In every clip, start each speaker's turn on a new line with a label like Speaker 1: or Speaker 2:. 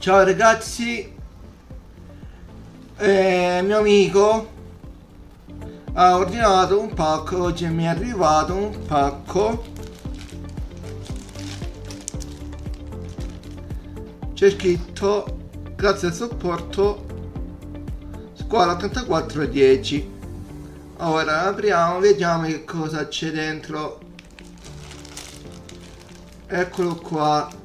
Speaker 1: Ciao ragazzi, mio amico ha ordinato un pacco, oggi mi è arrivato un pacco, c'è scritto grazie al supporto scuola 8410. Ora apriamo, vediamo che cosa c'è dentro. Eccolo qua.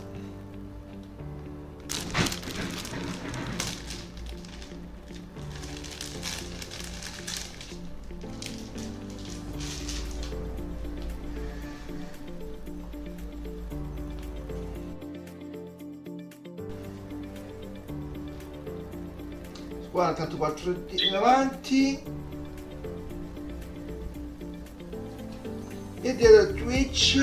Speaker 1: Scuola 84 avanti e dietro Twitch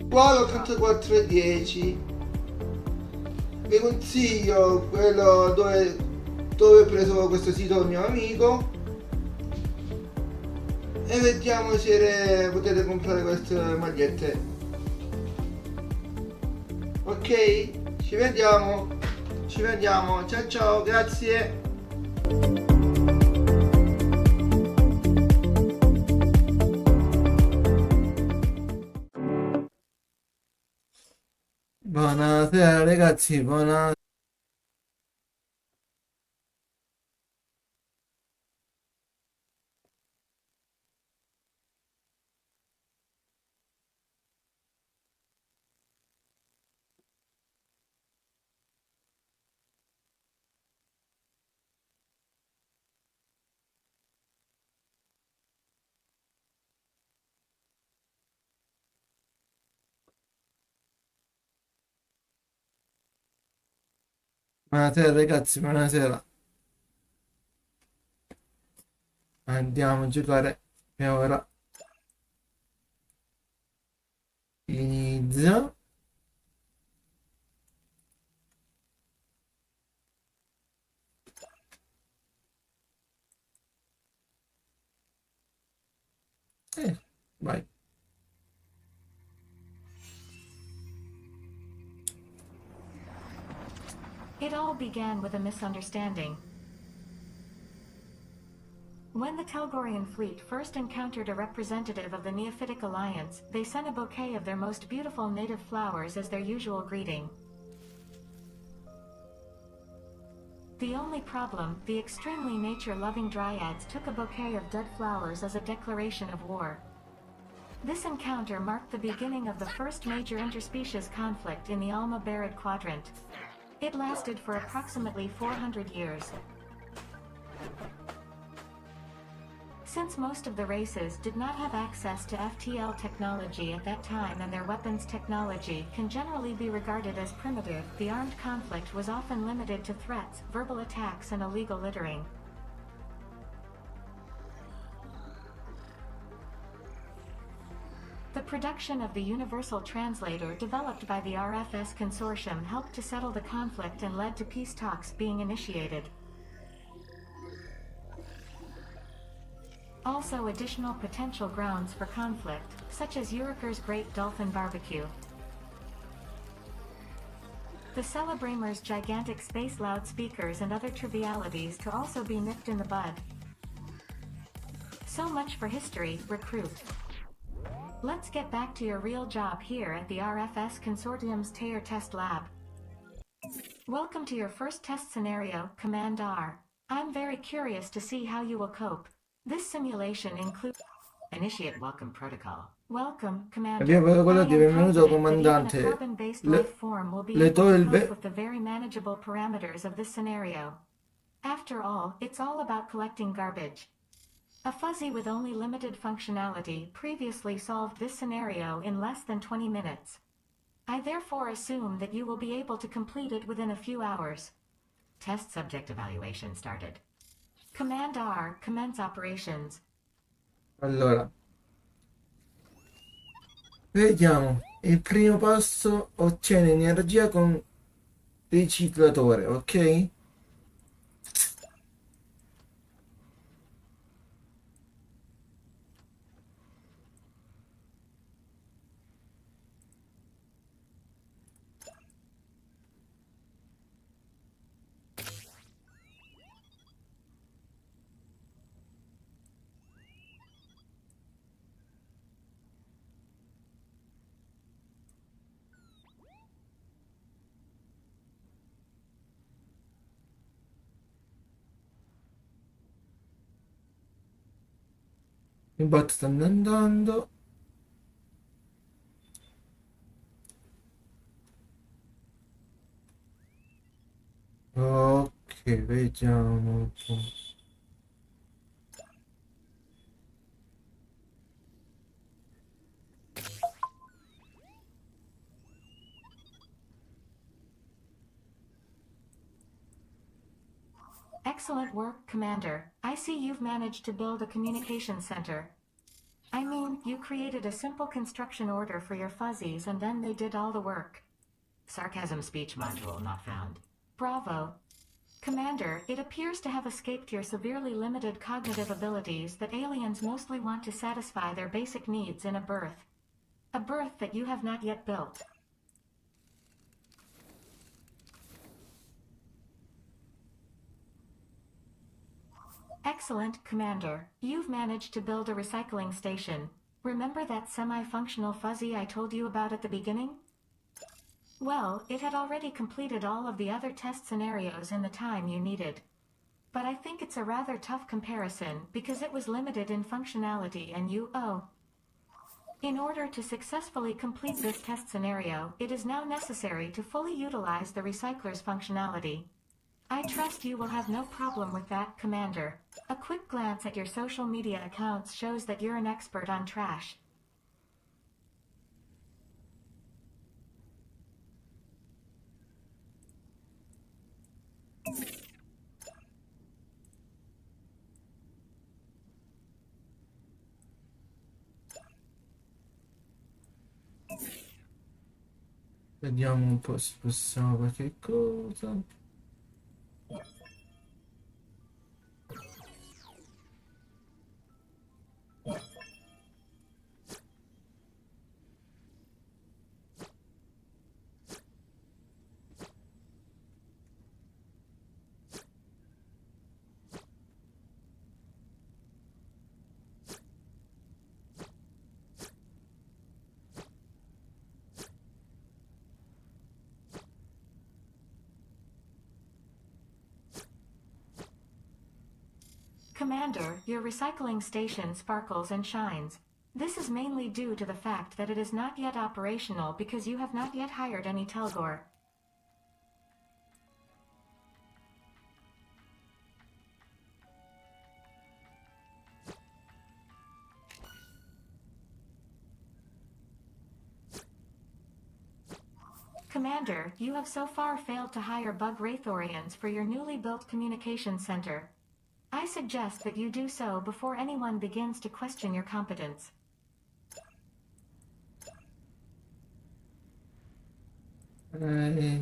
Speaker 1: scuola 8410. Vi consiglio quello dove ho preso questo sito il mio amico e vediamo se potete comprare queste magliette. Ok, ci vediamo, ciao ciao, grazie. Buonasera ragazzi, buonasera. Buonasera ragazzi, buonasera. Andiamo a giocare e ora inizio. Vai.
Speaker 2: It all began with a misunderstanding. When the Telgorian fleet first encountered a representative of the Neophytic Alliance, they sent a bouquet of their most beautiful native flowers as their usual greeting. The only problem, the extremely nature-loving dryads took a bouquet of dead flowers as a declaration of war. This encounter marked the beginning of the first major interspecies conflict in the Alma-Barid quadrant. It lasted for approximately 400 years. Since most of the races did not have access to FTL technology at that time and their weapons technology can generally be regarded as primitive, the armed conflict was often limited to threats, verbal attacks and illegal littering. The production of the Universal Translator developed by the RFS Consortium helped to settle the conflict and led to peace talks being initiated. Also additional potential grounds for conflict, such as Uriker's Great Dolphin Barbecue. The Celebramers' gigantic space loudspeakers and other trivialities to also be nipped in the bud. So much for history, recruit. Let's get back to your real job here at the RFS Consortium's Tayer Test Lab. Welcome to your first test scenario, Command R. I'm very curious to see how you will cope. This simulation includes Initiate Welcome Protocol. Welcome, Commander.
Speaker 1: Quello di benvenuto comandante.
Speaker 2: Carbon-based life form will be
Speaker 1: le
Speaker 2: able
Speaker 1: do
Speaker 2: to
Speaker 1: il
Speaker 2: cope with the very manageable parameters of this scenario. After all, it's all about collecting garbage. A fuzzy with only limited functionality previously solved this scenario in less than 20 minutes. I therefore assume that you will be able to complete it within a few hours. Test subject evaluation started. Command R, commence operations.
Speaker 1: Allora, vediamo. Il primo passo, ottiene energia con riciclatore, ok?
Speaker 3: Infatti stanno andando. Ok, vediamo un po'.
Speaker 2: Excellent work, Commander. I see you've managed to build a communication center. I mean, you created a simple construction order for your fuzzies and then they did all the work. Sarcasm speech module not found. Bravo. Commander, it appears to have escaped your severely limited cognitive abilities that aliens mostly want to satisfy their basic needs in a birth. A birth that you have not yet built. Excellent, Commander. You've managed to build a recycling station. Remember that semi-functional fuzzy I told you about at the beginning? Well, it had already completed all of the other test scenarios in the time you needed. But I think it's a rather tough comparison because it was limited in functionality and in order to successfully complete this test scenario, it is now necessary to fully utilize the recycler's functionality. I trust you will have no problem with that, Commander. A quick glance at your social media accounts shows that you're an expert on trash.
Speaker 3: Vediamo un po' se possiamo qualche cosa.
Speaker 2: Commander, your recycling station sparkles and shines. This is mainly due to the fact that it is not yet operational because you have not yet hired any Telgor. Commander, you have so far failed to hire bug Wraithorians for your newly built communication center. I suggest that you do so before anyone begins to question your competence.
Speaker 3: Eh,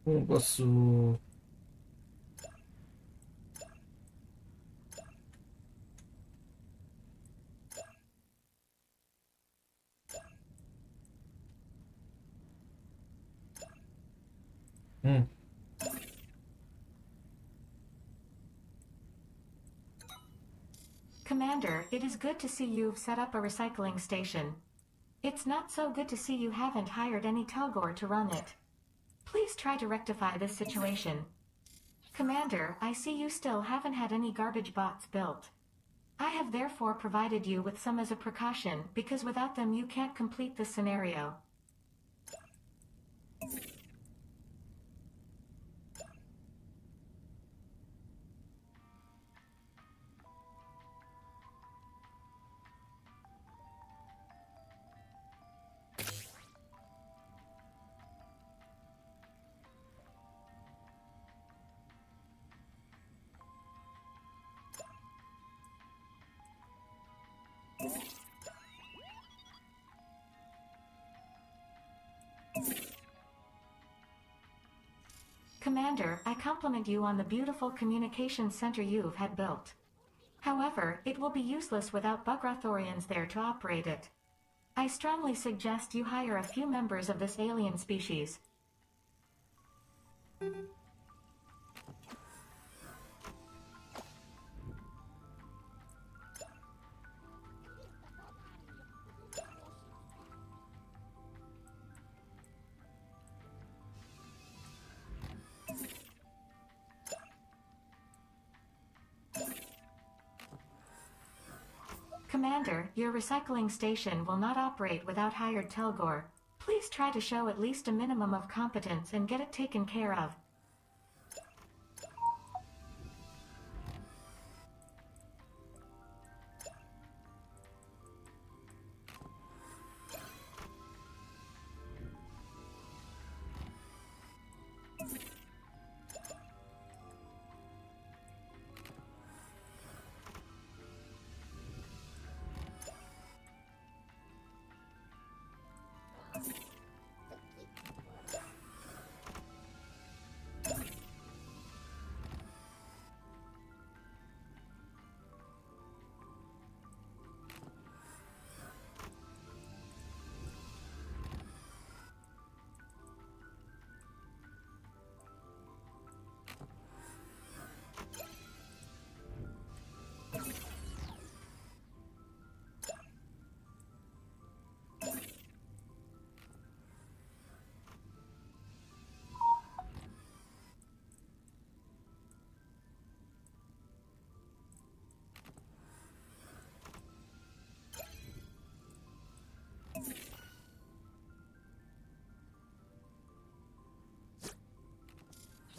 Speaker 3: non posso. Mm.
Speaker 2: Commander, it is good to see you've set up a recycling station. It's not so good to see you haven't hired any Telgor to run it. Please try to rectify this situation. Commander, I see you still haven't had any garbage bots built. I have therefore provided you with some as a precaution, because without them you can't complete this scenario. Commander, I compliment you on the beautiful communication center you've had built. However, it will be useless without Bugrathorians there to operate it. I strongly suggest you hire a few members of this alien species. Commander, your recycling station will not operate without hired Telgor. Please try to show at least a minimum of competence and get it taken care of.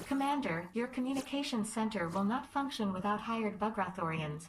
Speaker 2: Commander, your communications center will not function without hired Bugrathorians.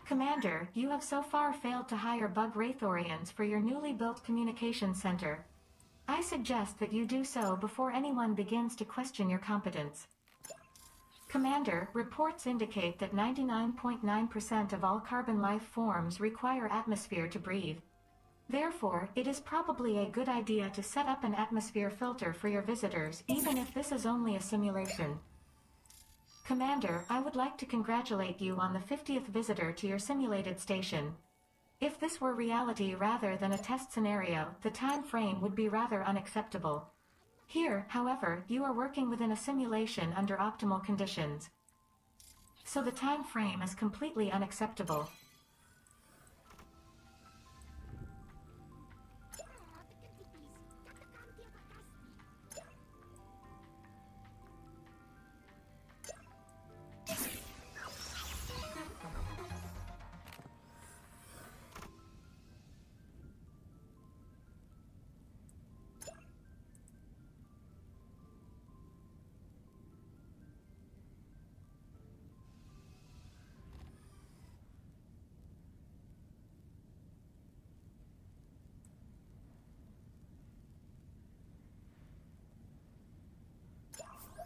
Speaker 2: Commander, you have so far failed to hire Bugrathorians for your newly built communications center. I suggest that you do so before anyone begins to question your competence. Commander, reports indicate that 99.9% of all carbon life forms require atmosphere to breathe. Therefore, it is probably a good idea to set up an atmosphere filter for your visitors, even if this is only a simulation. Commander, I would like to congratulate you on the 50th visitor to your simulated station. If this were reality rather than a test scenario, the time frame would be rather unacceptable. Here, however, you are working within a simulation under optimal conditions. So the time frame is completely unacceptable.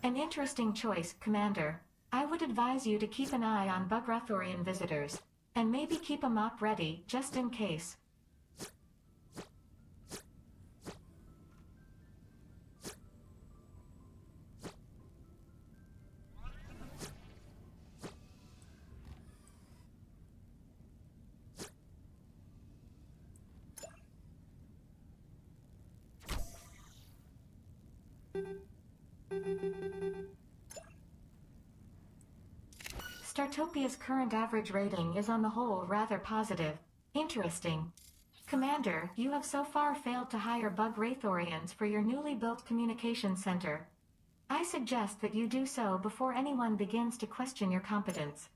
Speaker 2: An interesting choice, Commander. I would advise you to keep an eye on Bugrathorian visitors, and maybe keep a mop ready, just in case. Startopia's current average rating is on the whole rather positive. Interesting. Commander, you have so far failed to hire Bug Wraithorians for your newly built communication center. I suggest that you do so before anyone begins to question your competence.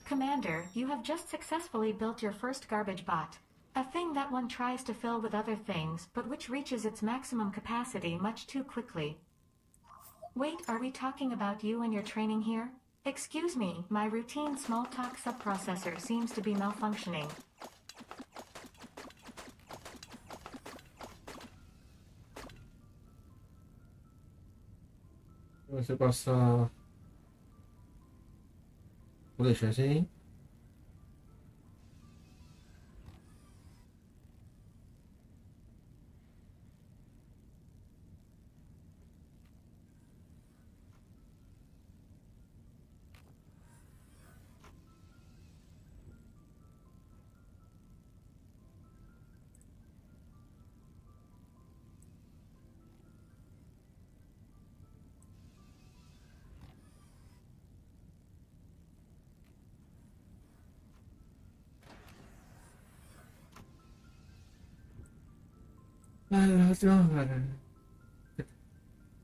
Speaker 2: Commander, you have just successfully built your first garbage bot. A thing that one tries to fill with other things, but which reaches its maximum capacity much too quickly. Wait, are we talking about you and your training here? Excuse me, my routine small talk subprocessor seems to be malfunctioning.
Speaker 3: ¿Qué pasa? ¿Puede ser así?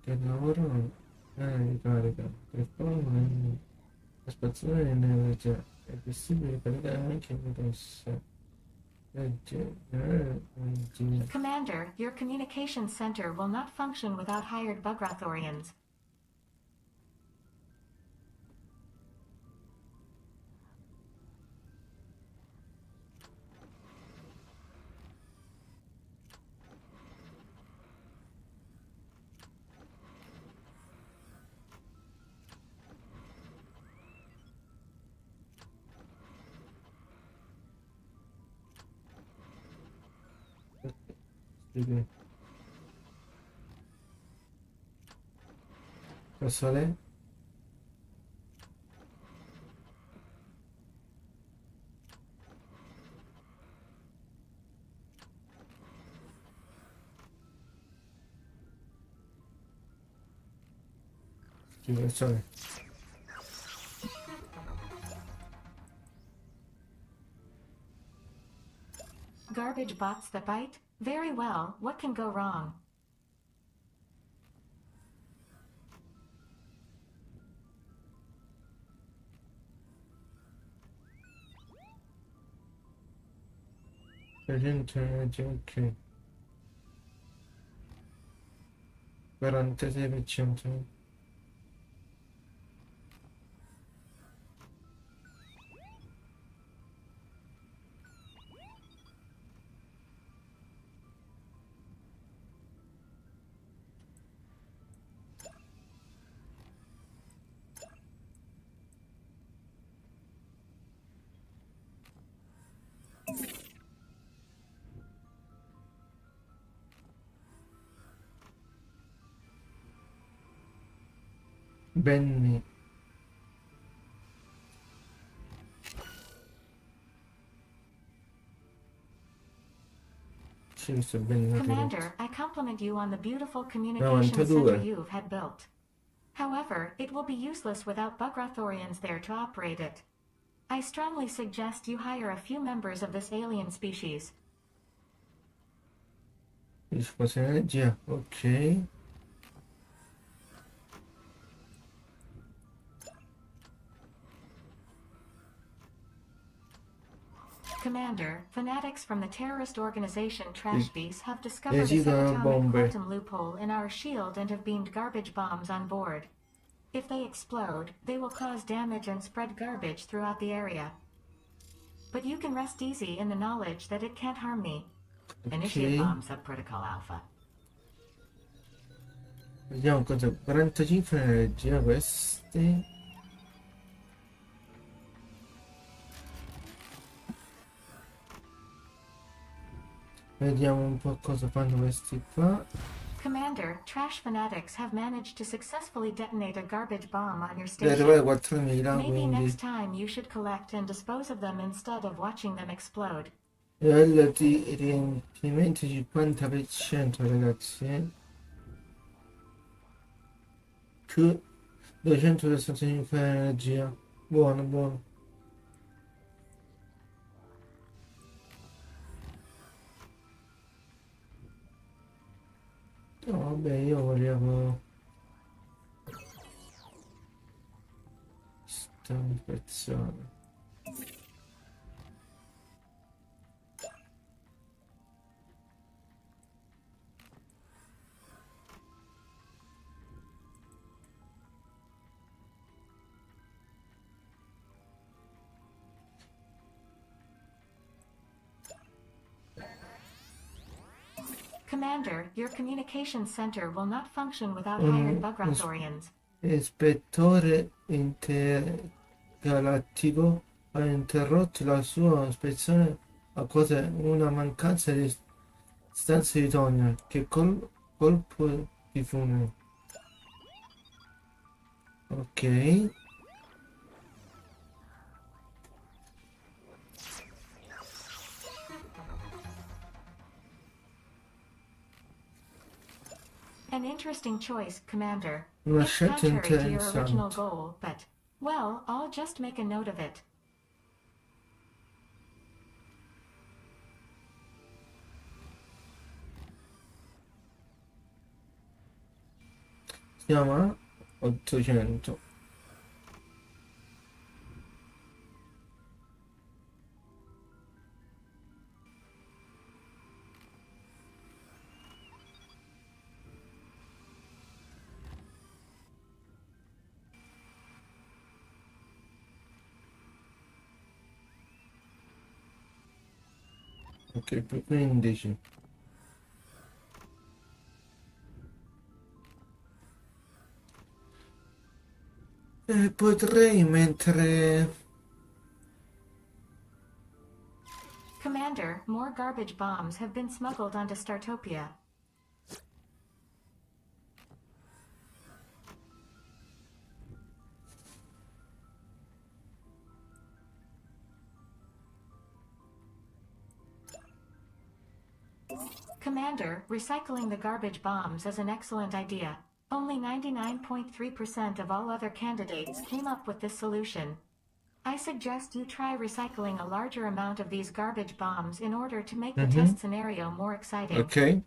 Speaker 3: Che lavoro ricarica per poi la spazzolare di energia è possibile caricare anche in grossa energia.
Speaker 2: Commander, your communication center will not function without hired Bugrathorians.
Speaker 3: Spieghi. Sole? Scrive il sole.
Speaker 2: Garbage bots that bite? Very well, what can go wrong?
Speaker 3: Presente energia, ok. 46%. Benny. Sì, sto bene.
Speaker 2: Commander, I compliment you on the beautiful communication center you've had built. However, it will be useless without Bugrathorians there to operate it. I strongly suggest you hire a few members of this alien species.
Speaker 3: Risposta energia, ok.
Speaker 2: Commander, fanatics from the terrorist organization Trash Beasts have discovered a
Speaker 3: Esigono
Speaker 2: subatomic
Speaker 3: bombe.
Speaker 2: quantum loophole in our shield and have beamed garbage bombs on board. If they explode, they will cause damage and spread garbage throughout the area. But you can rest easy in the knowledge that it can't harm me. Initiate
Speaker 3: Ok.
Speaker 2: bomb subprotocol alpha.
Speaker 3: Vediamo cosa. 45 energia questi. Vediamo un po' cosa fanno questi qua.
Speaker 2: Commander, trash fanatics have managed to successfully detonate a garbage bomb on your
Speaker 3: Deve
Speaker 2: station.
Speaker 3: arrivare 4000,
Speaker 2: Maybe
Speaker 3: quindi
Speaker 2: next time you should collect and dispose of them instead of watching them explode.
Speaker 3: livello di riempimento 50%, ragazzi. Più 265 energia. Buono, buono. No, vabbè, io volevo sta pezzone.
Speaker 2: Commander, your communication center will not function without hired Bugrathorians.
Speaker 3: Ispettore intergalattico ha interrotto la sua ispezione a causa di una mancanza di stanze idonee. Che colpo di fulmine. Ok.
Speaker 2: An interesting choice, Commander.
Speaker 3: Una
Speaker 2: It's
Speaker 3: scelta
Speaker 2: contrary to your original
Speaker 3: interessante.
Speaker 2: goal, but, well, I'll just make a note of it.
Speaker 3: Siamo a 800. Ok, più 15. E potrei mentre...
Speaker 2: Commander, more garbage bombs have been smuggled onto Startopia. Commander, recycling the garbage bombs is an excellent idea. Only 99.3% of all other candidates came up with this solution. I suggest you try recycling a larger amount of these garbage bombs in order to make the test scenario more exciting.
Speaker 3: Ok.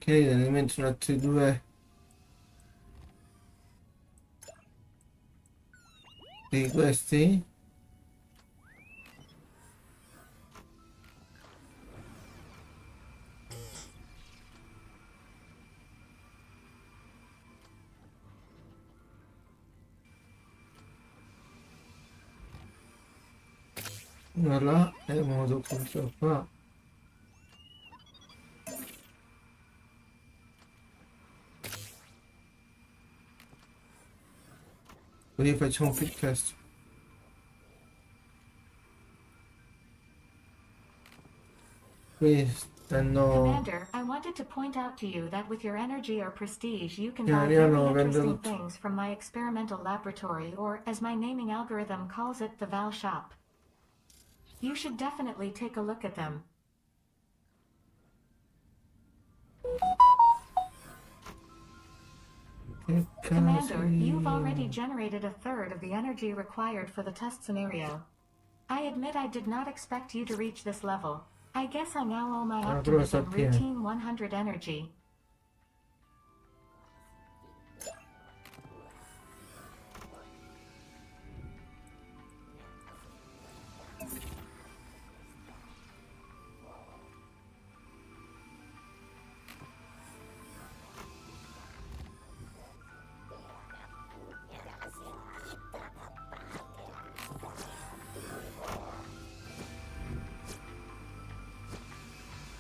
Speaker 3: Ok, ne metto altri due di questi. Uno là e modo contro qua. Così facciamo un quick test. Qui stanno...
Speaker 2: Commander, I wanted to point out to you that with your energy or prestige, you can
Speaker 3: Yeah,
Speaker 2: buy
Speaker 3: yeah,
Speaker 2: very
Speaker 3: no,
Speaker 2: interesting
Speaker 3: vendendo-
Speaker 2: things from my experimental laboratory, or as my naming algorithm calls it, the Val Shop. You should definitely take a look at them.
Speaker 3: Che
Speaker 2: Commander, you've
Speaker 3: caso.
Speaker 2: already generated a third of the energy required for the test scenario. I admit I did not expect you to reach this level. I guess I now owe my
Speaker 3: Ah, però
Speaker 2: optimism
Speaker 3: sappiamo.
Speaker 2: routine 100 energy.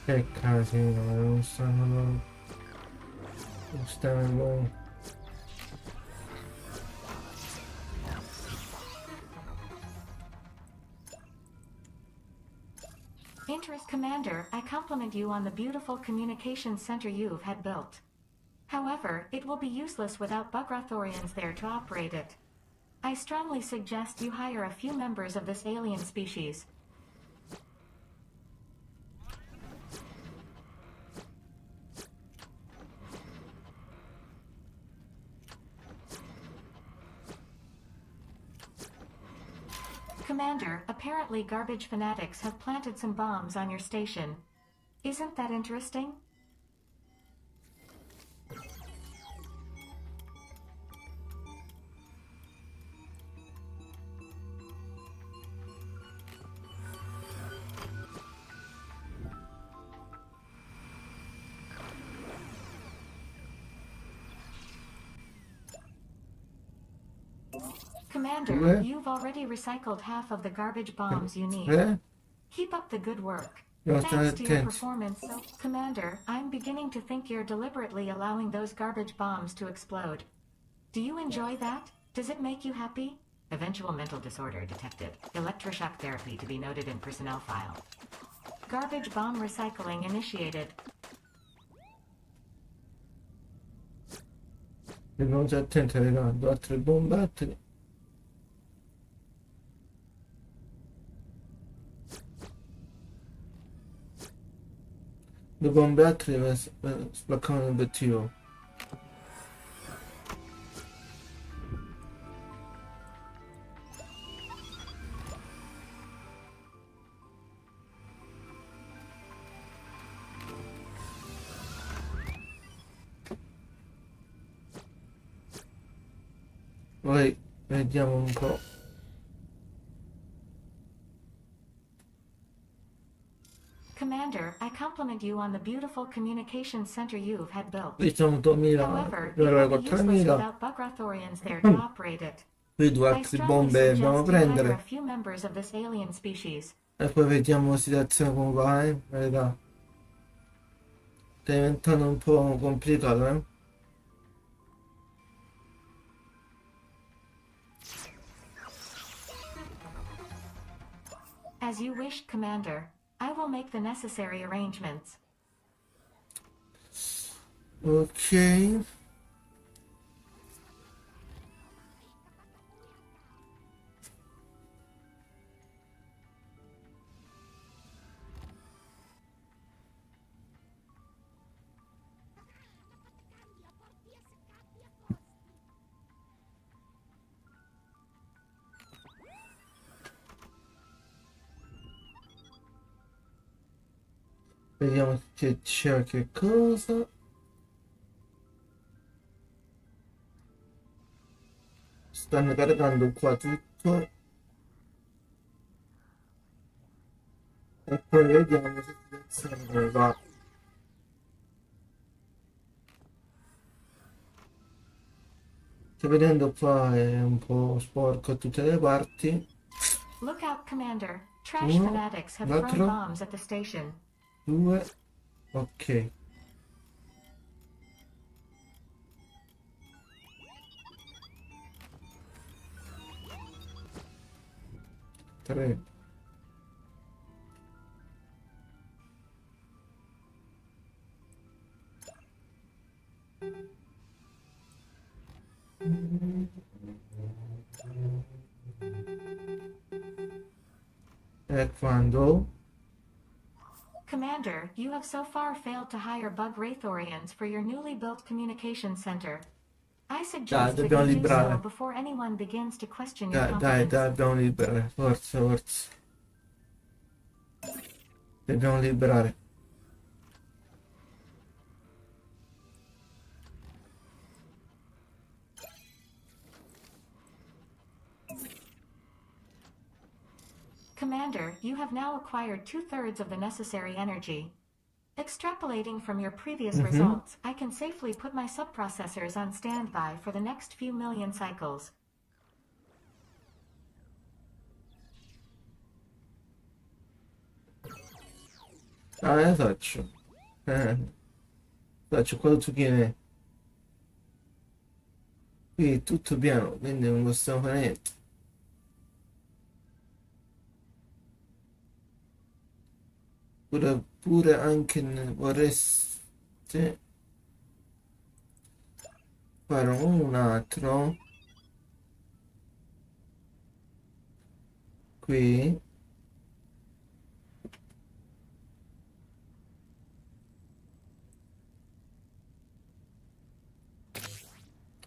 Speaker 3: Che casino, non stanno... Non stanno...
Speaker 2: Interest Commander, I compliment you on the beautiful communications center you've had built. However, it will be useless without Bugrathorians there to operate it. I strongly suggest you hire a few members of this alien species. Commander, apparently garbage fanatics have planted some bombs on your station. Isn't that interesting? Commander, you've already recycled half of the garbage bombs you need. Keep up the good work. Thanks to your performance, Commander, I'm beginning to think you're deliberately allowing those garbage bombs to explode. Do you enjoy that? Does it make you happy? Eventual mental disorder detected. Electroshock therapy to be noted in personnel file. Garbage bomb recycling initiated.
Speaker 3: Dobbiamo stare attenti arrivando altre bombe. Le bombe altre spaccano l'obiettivo. Poi vediamo un po'.
Speaker 2: Commander, I compliment you on the beautiful communication center you've had built.
Speaker 3: Qui sono 2000,
Speaker 2: However, it
Speaker 3: ora
Speaker 2: will be useless
Speaker 3: 4000.
Speaker 2: without Bugrathorians there to operate it.
Speaker 3: Qui due
Speaker 2: I
Speaker 3: altre
Speaker 2: strongly
Speaker 3: bombe
Speaker 2: suggest
Speaker 3: dobbiamo
Speaker 2: you hire a
Speaker 3: prendere.
Speaker 2: few members of this alien species.
Speaker 3: E poi vediamo la situazione come va, Verità. Sta diventando un po' complicato,
Speaker 2: As you wish, Commander. I will make the necessary arrangements.
Speaker 3: Ok. Vediamo che c'è che cosa. Stanno caricando qua tutto. E poi vediamo se situazione va. Sto vedendo qua è un po' sporco a tutte le parti.
Speaker 2: Look out, Commander. Trash
Speaker 3: Uno,
Speaker 2: fanatics have
Speaker 3: l'altro.
Speaker 2: thrown bombs at the station.
Speaker 3: 2. Ok. 3. E quando?
Speaker 2: Commander, you have so far failed to hire bug Wraithorians for your newly built communication center. I suggest that
Speaker 3: dobbiamo
Speaker 2: you do so
Speaker 3: liberare.
Speaker 2: before anyone begins to question your
Speaker 3: Dai,
Speaker 2: competence.
Speaker 3: dobbiamo liberare. Forza. Dobbiamo liberare.
Speaker 2: Commander, you have now acquired 2/3 of the necessary energy. Extrapolating from your previous results, I can safely put my subprocessors on standby for the next few million cycles.
Speaker 3: Esatto. Faccio qua tutto pieno. Qui è tutto piano, quindi non possiamo fare niente. Pure anche vorreste fare un altro qui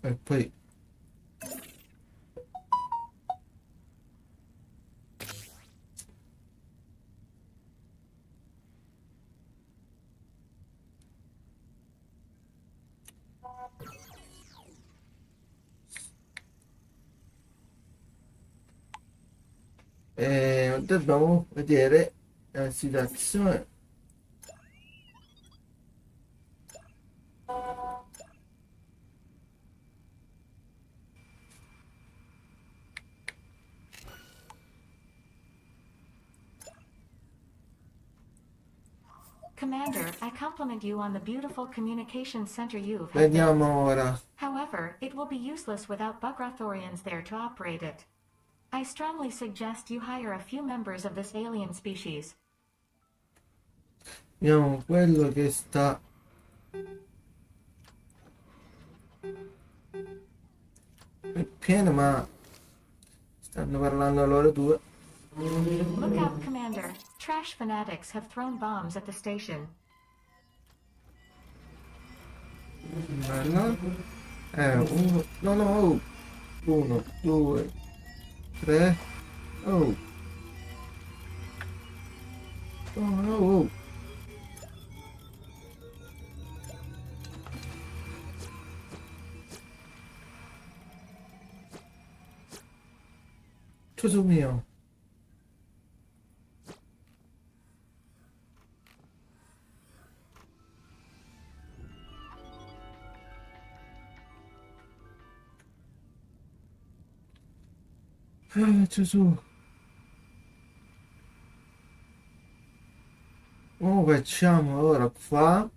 Speaker 3: e poi dobbiamo vedere la situazione.
Speaker 2: Commander, I compliment you on the beautiful communication center you've had
Speaker 3: Vediamo
Speaker 2: built.
Speaker 3: ora.
Speaker 2: However, it will be useless without Bugrathorians there to operate it. I strongly suggest you hire a few members of this alien species.
Speaker 3: Vediamo quello che sta. È pieno, ma stanno parlando loro due.
Speaker 2: Look out, Commander. Trash fanatics have thrown bombs at the station.
Speaker 3: Bella. Uno. No, no, oh. 1, 2, 3. Oh. Oh, oh, oh. Gesù mio. Gesù. Oh, facciamo ora qua.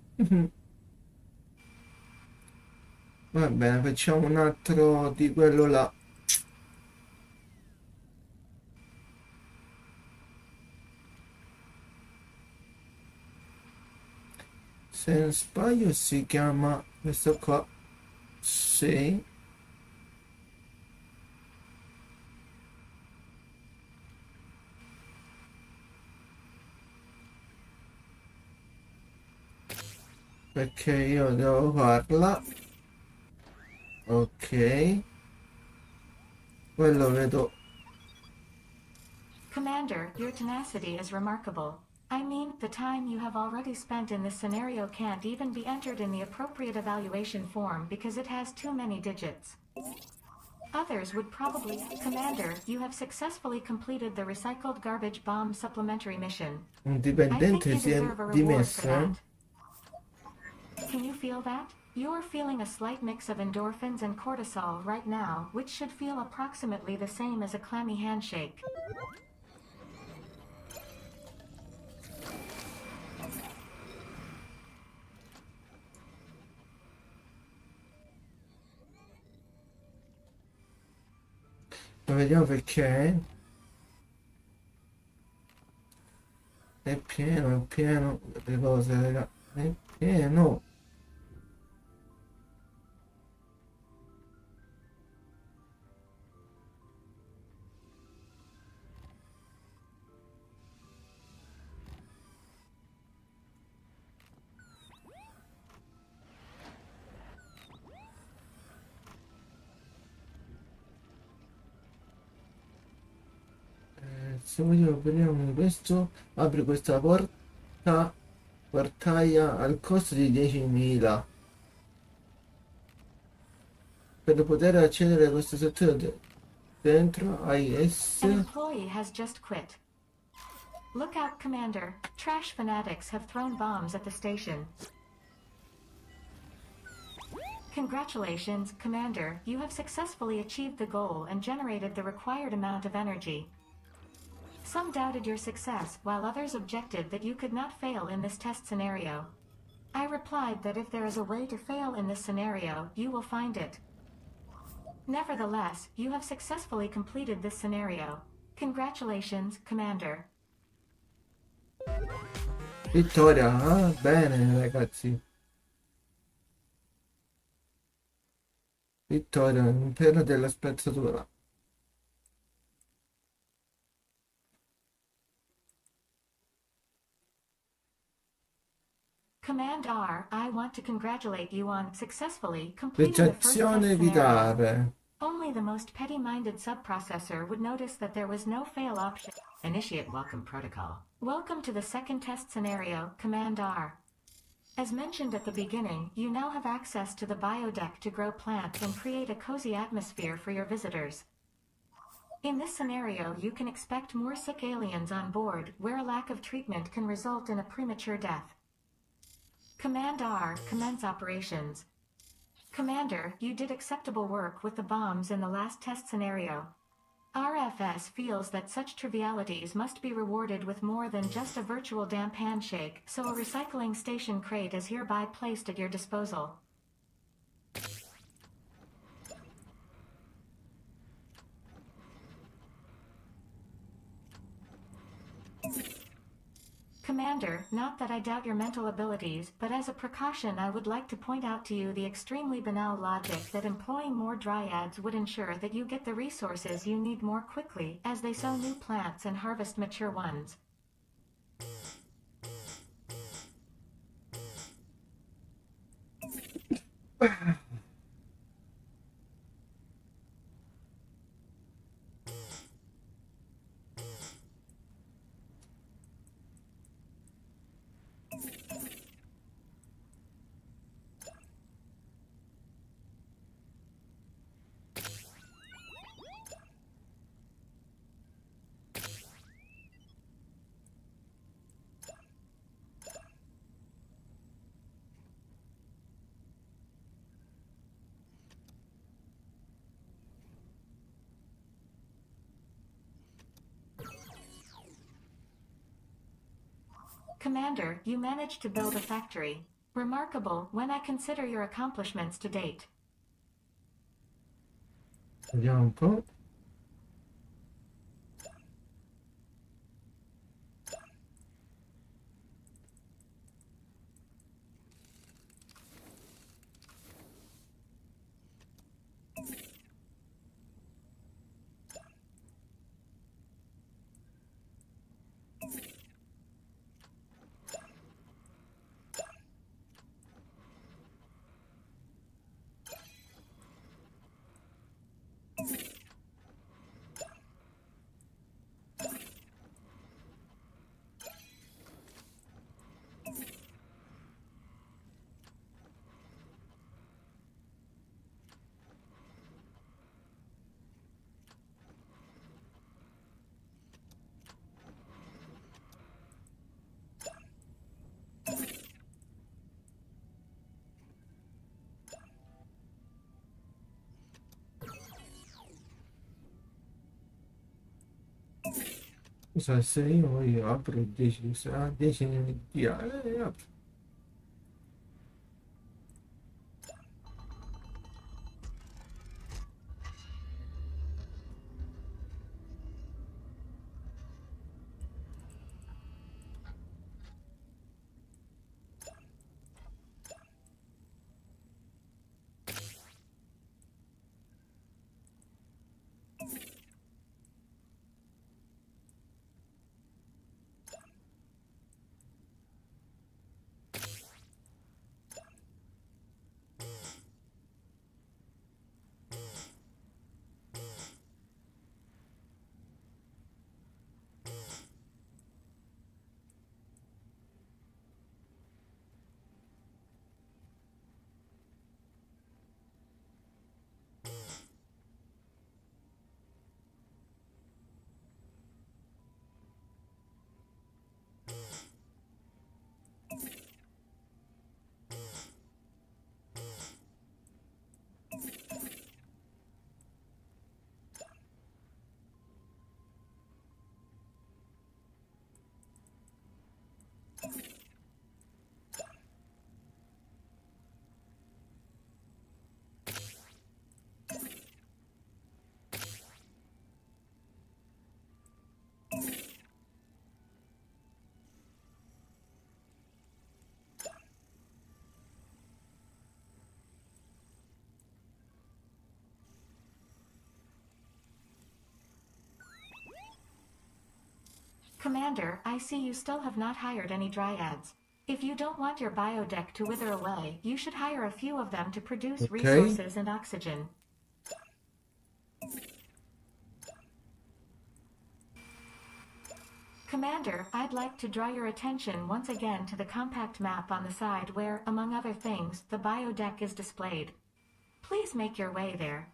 Speaker 3: Va bene, facciamo un altro di quello là. Se non sbaglio si chiama questo qua. Sì. Perché io devo farla. Ok. Quello vedo.
Speaker 2: Commander, your tenacity is remarkable. I mean, the time you have already spent in this scenario can't even be entered in the appropriate evaluation form because it has too many digits. Others would probably... Commander, you have successfully completed the recycled garbage bomb supplementary mission.
Speaker 3: Un
Speaker 2: I think
Speaker 3: dipendente
Speaker 2: you
Speaker 3: si è
Speaker 2: deserve a reward
Speaker 3: dimesso,
Speaker 2: for that. Can you feel that? You're feeling a slight mix of endorphins and cortisol right now, which should feel approximately the same as a clammy handshake.
Speaker 3: Ma vediamo perché. È pieno le cose, raga. È pieno. Se vogliamo vediamo questo, apri questa portaia al costo di 10.000 per poter accedere a questo settore dentro hai S.
Speaker 2: An employee has just quit. Look out, Commander. Trash fanatics have thrown bombs at the station. Congratulations, Commander. You have successfully achieved the goal and generated the required amount of energy. Some doubted your success, while others objected that you could not fail in this test scenario. I replied that if there is a way to fail in this scenario, you will find it. Nevertheless, you have successfully completed this scenario. Congratulations, Commander.
Speaker 3: Vittoria, ah, bene ragazzi. Vittoria, impero della spezzatura.
Speaker 2: Command R, I want to congratulate you on successfully completing the first test
Speaker 3: Ricezione
Speaker 2: scenario.
Speaker 3: evitare.
Speaker 2: Only the most petty-minded subprocessor would notice that there was no fail option. Initiate welcome protocol. Welcome to the second test scenario, Command R. As mentioned at the beginning, you now have access to the biodeck to grow plants and create a cozy atmosphere for your visitors. In this scenario, you can expect more sick aliens on board, where a lack of treatment can result in a premature death. Command R, commence operations. Commander, you did acceptable work with the bombs in the last test scenario. RFS feels that such trivialities must be rewarded with more than just a virtual damp handshake, so a recycling station crate is hereby placed at your disposal. Commander, not that I doubt your mental abilities, but as a precaution I would like to point out to you the extremely banal logic that employing more dryads would ensure that you get the resources you need more quickly, as they sow new plants and harvest mature ones. Commander, you managed to build a factory. Remarkable when I consider your accomplishments to date.
Speaker 3: Vediamo un po'. Scusa, se io apro il 10, se ha 10 di apro.
Speaker 2: Commander, I see you still have not hired any dryads. If you don't want your biodeck to wither away, you should hire a few of them to produce
Speaker 3: Okay.
Speaker 2: resources and oxygen. Commander, I'd like to draw your attention once again to the compact map on the side where, among other things, the biodeck is displayed. Please make your way there.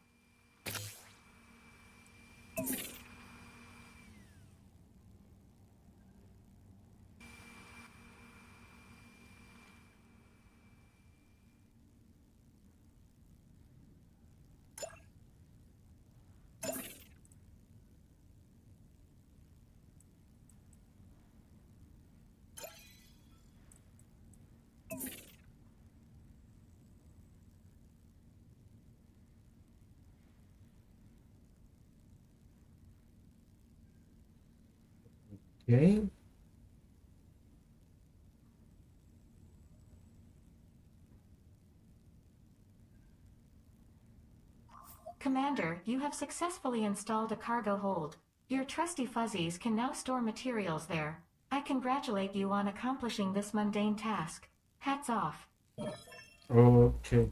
Speaker 3: Okay.
Speaker 2: Commander, you have successfully installed a cargo hold. Your trusty fuzzies can now store materials there. I congratulate you on accomplishing this mundane task. Hats off.
Speaker 3: Okay.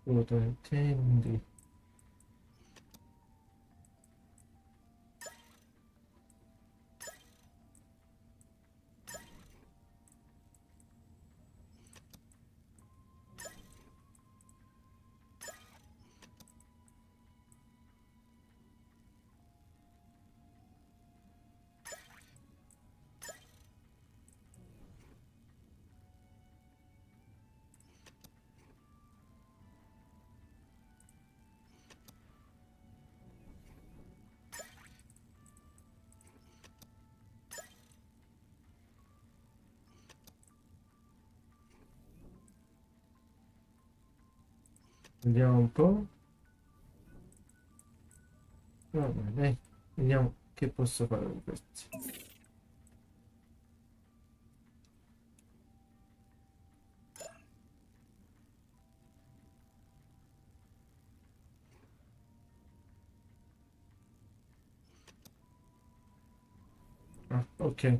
Speaker 3: What intendi? Vediamo un po'. Vabbè, dai, vediamo che posso fare con questi. Ah, ok.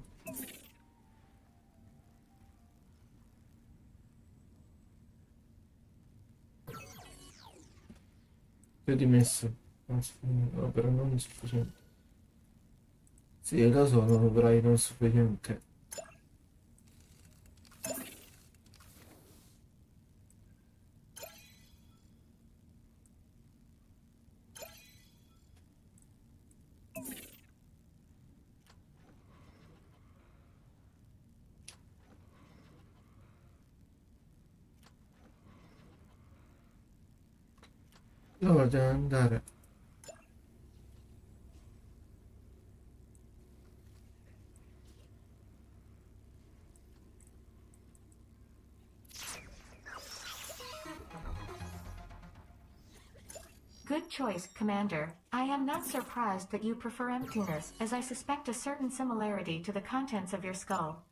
Speaker 3: Ho dimesso. No, però non sufficiente. Sì, lo so, non avrai non sufficiente. Dove devo andare?
Speaker 2: Good choice, Commander. I am not surprised that you prefer emptiness, as I suspect a certain similarity to the contents of your skull.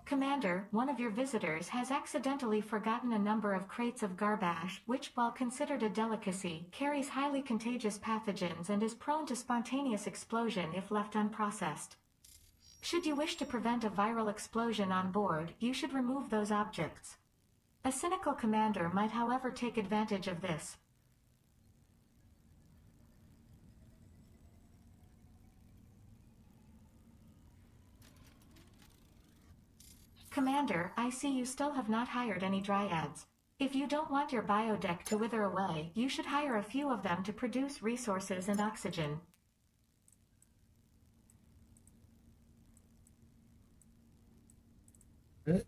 Speaker 2: Commander, one of your visitors has accidentally forgotten a number of crates of garbage, which, while considered a delicacy, carries highly contagious pathogens and is prone to spontaneous explosion if left unprocessed. Should you wish to prevent a viral explosion on board, you should remove those objects. A cynical commander might, however, take advantage of this. Commander, I see you still have not hired any dryads. If you don't want your biodeck to wither away, you should hire a few of them to produce resources and oxygen.
Speaker 3: Eh,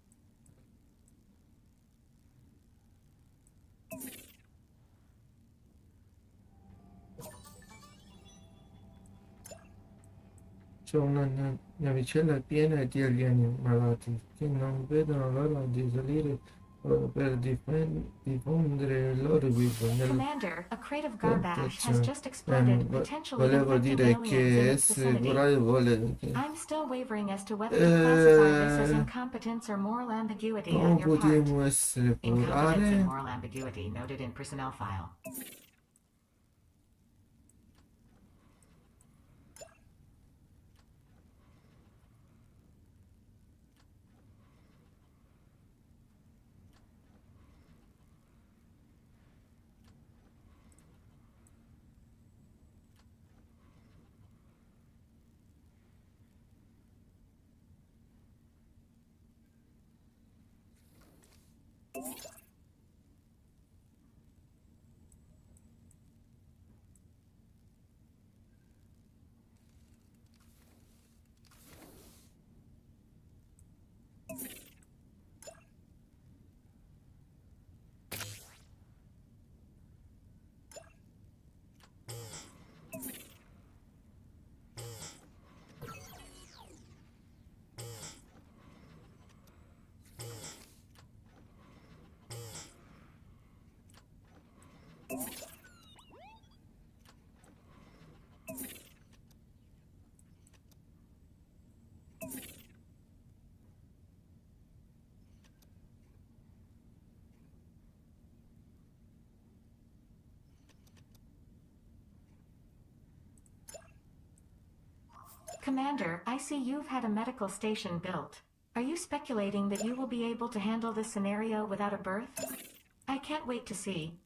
Speaker 3: C'è una navicella piena di alieni malati che non vedono l'ora di salire per diffondere il loro virus
Speaker 2: Commander, a crate of garbage has
Speaker 3: nell'abitazione.
Speaker 2: just exploded, potentially
Speaker 3: Volevo
Speaker 2: infecting
Speaker 3: dire
Speaker 2: aliens in
Speaker 3: che
Speaker 2: its
Speaker 3: essere
Speaker 2: vicinity.
Speaker 3: corale vuole che...
Speaker 2: I'm still wavering as to whether to classify this as
Speaker 3: Eh,
Speaker 2: incompetence or moral ambiguity on
Speaker 3: come
Speaker 2: your part.
Speaker 3: potremmo essere
Speaker 2: Incompetence and
Speaker 3: corale?
Speaker 2: moral ambiguity noted in personnel file. Commander, I see you've had a medical station built. Are you speculating that you will be able to handle this scenario without a birth? I can't wait to see.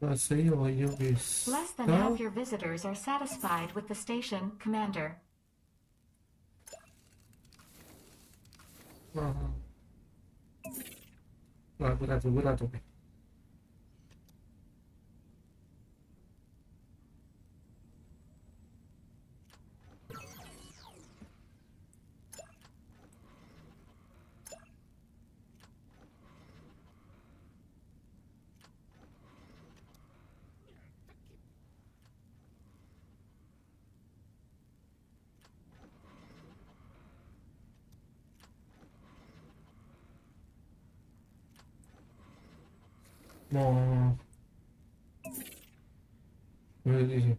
Speaker 3: Ma se io voglio
Speaker 2: Less than half your visitors are satisfied with the station, Commander.
Speaker 3: Guardate. No, come dici?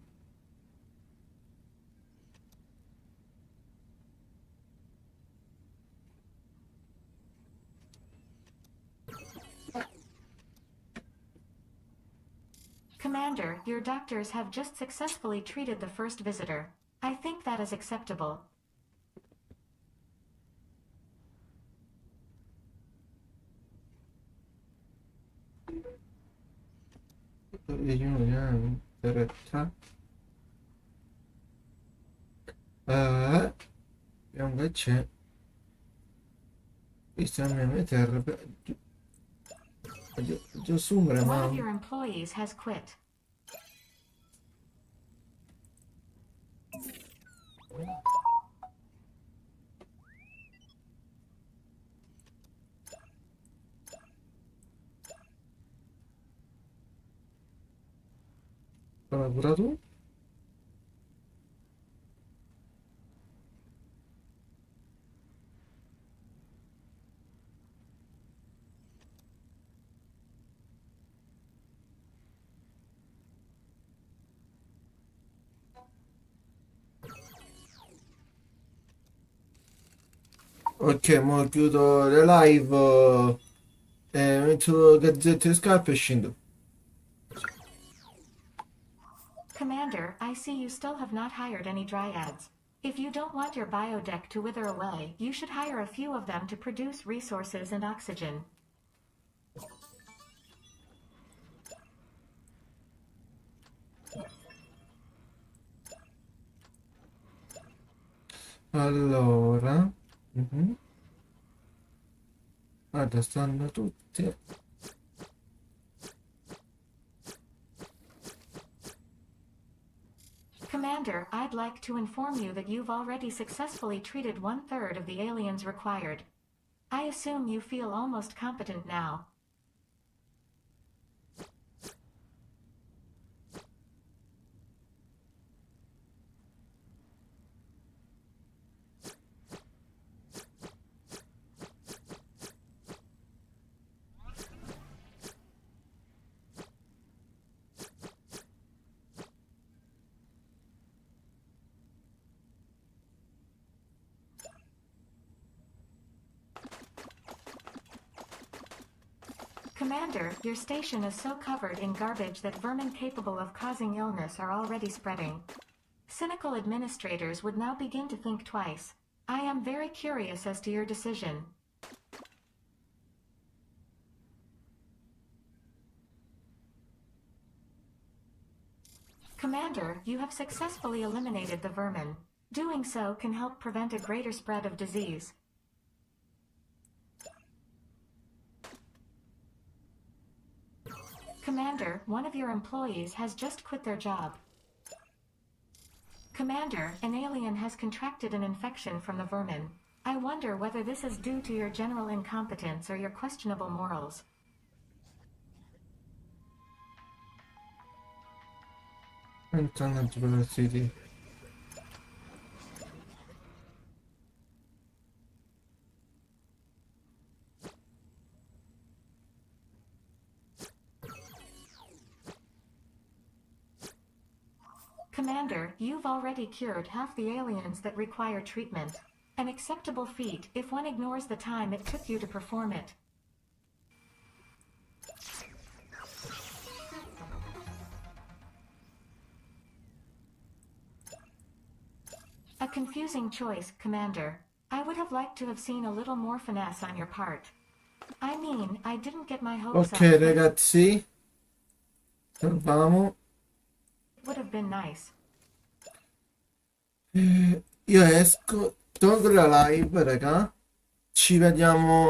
Speaker 2: Commander, your doctors have just successfully treated the first visitor. I think that is acceptable.
Speaker 3: Vediamo in realtà. Vediamo che c'è. Questa è la mia terra. Devo assumere,
Speaker 2: One
Speaker 3: ma...
Speaker 2: of your employees has quit.
Speaker 3: Collaborato? Ok, mo chiudo le live metto gazzette e scarpe e scendo.
Speaker 2: Commander, I see you still have not hired any dryads. If you don't want your biodeck to wither away, you should hire a few of them to produce resources and oxygen.
Speaker 3: Allora, guarda, stanno tutti.
Speaker 2: Commander, I'd like to inform you that you've already successfully treated 1/3 of the aliens required. I assume you feel almost competent now. Commander, your station is so covered in garbage that vermin capable of causing illness are already spreading. Cynical administrators would now begin to think twice. I am very curious as to your decision. Commander, you have successfully eliminated the vermin. Doing so can help prevent a greater spread of disease. Commander, one of your employees has just quit their job. Commander, an alien has contracted an infection from the vermin. I wonder whether this is due to your general incompetence or your questionable morals.
Speaker 3: International City.
Speaker 2: Commander, you've already cured half the aliens that require treatment. An acceptable feat if one ignores the time it took you to perform it. A confusing choice, Commander. I would have liked to have seen a little more finesse on your part. I mean, I didn't get my hopes up.
Speaker 3: Ok ragazzi, salviamo.
Speaker 2: Would have been nice.
Speaker 3: Io esco, tolgo la live, raga. Ci vediamo